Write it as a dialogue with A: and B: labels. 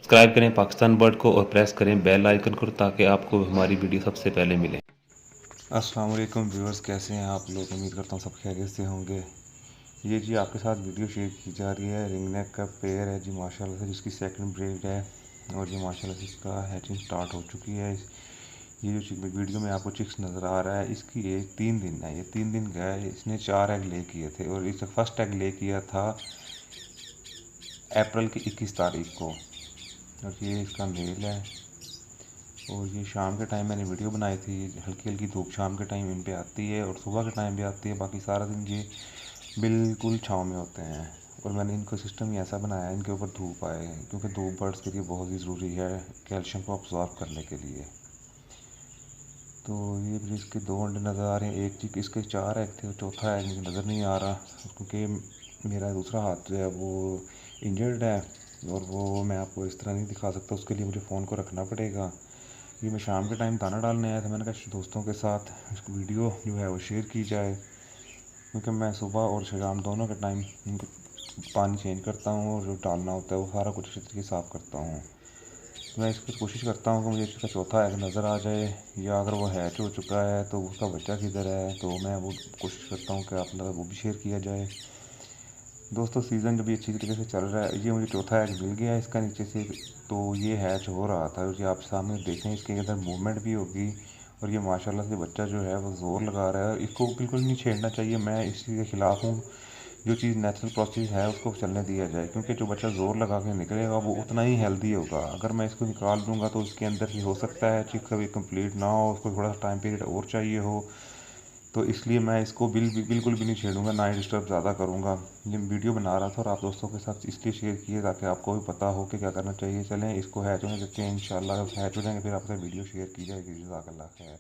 A: Subscribe करें Pakistan bird को और प्रेस करें बेल आइकन को ताकि आपको हमारी वीडियो सबसे पहले मिले। अस्सलाम वालेकुम व्यूअर्स, कैसे हैं आप लोग? उम्मीद करता हूँ सब खैरियत से होंगे। ये जी आपके साथ वीडियो शेयर की जा रही है। रिंग नेक का पेयर है जी माशाल्लाह से, जिसकी सेकंड ब्रीड है और ये माशाल्लाह से इसका हैचिंग स्टार्ट हो चुकी है। ये जो वीडियो में आपको चिक्स नज़र आ रहा है, इसकी एज 3 दिन है। ये 3 दिन का है। इसने 4 एग ले किए थे और इसका फर्स्ट एग ले किया था अप्रैल की 21 तारीख को। और ये इसका मेल है और ये शाम के टाइम मैंने वीडियो बनाई थी। हल्की हल्की धूप शाम के टाइम इन पे आती है और सुबह के टाइम भी आती है। बाकी सारा दिन ये बिल्कुल छाँव में होते हैं और मैंने इनको सिस्टम ही ऐसा बनाया है इनके ऊपर धूप आए, क्योंकि धूप बर्ड्स के लिए बहुत ही ज़रूरी है कैल्शियम को अब्जॉर्ब करने के लिए। तो ये फिर इसके 2 अंडे नज़र आ रहे हैं। एक चीज इसके 4 एग थे और चौथा एग मुझे नज़र नहीं आ रहा, क्योंकि मेरा दूसरा हाथ जो है वो इंजर्ड है और वो मैं आपको इस तरह नहीं दिखा सकता। उसके लिए मुझे फ़ोन को रखना पड़ेगा। ये मैं शाम के टाइम दाना डालने आया था। मैंने कहा दोस्तों के साथ इसको वीडियो जो है वो शेयर की जाए, क्योंकि मैं सुबह और शाम दोनों के टाइम इनको पानी चेंज करता हूँ और जो डालना होता है वो सारा कुछ अच्छी तरीके से साफ़ करता हूँ। तो मैं इसकी कोशिश करता हूँ कि मुझे इसका चौथा एग नज़र आ जाए, या अगर वो हैच हो चुका है तो उसका बच्चा किधर है, तो मैं वो कोशिश करता हूँ कि आप वो भी शेयर किया जाए। दोस्तों सीज़न जब भी अच्छी तरीके से चल रहा है, ये मुझे चौथा एग मिल गया है इसका नीचे से। तो ये हैच हो रहा था, जो आप सामने देखें इसके अंदर मूवमेंट भी होगी और ये माशाल्लाह से बच्चा जो है वो ज़ोर लगा रहा है। इसको बिल्कुल नहीं छेड़ना चाहिए, मैं इसी के ख़िलाफ़ हूँ। जो चीज़ नेचुरल प्रोसेस है उसको चलने दिया जाए, क्योंकि जो बच्चा ज़ोर लगा के निकलेगा वो उतना ही हेल्दी होगा। अगर मैं इसको निकाल दूंगा तो इसके अंदर भी हो सकता है चिक कभी कंप्लीट ना हो, उसको थोड़ा सा टाइम पीरियड और चाहिए हो। तो इसलिए मैं इसको बिल्कुल भी नहीं छेड़ूंगा, ना ही डिस्टर्ब ज़्यादा करूँगा। ये वीडियो बना रहा था और आप दोस्तों के साथ इसलिए शेयर किए ताकि आपको भी पता हो कि क्या करना चाहिए। चलें इसको हैच होने देते हैं, इंशाल्लाह हैच हो जाएंगे फिर आपसे वीडियो शेयर की जाएगी। जज़ाकल्लाह खैर।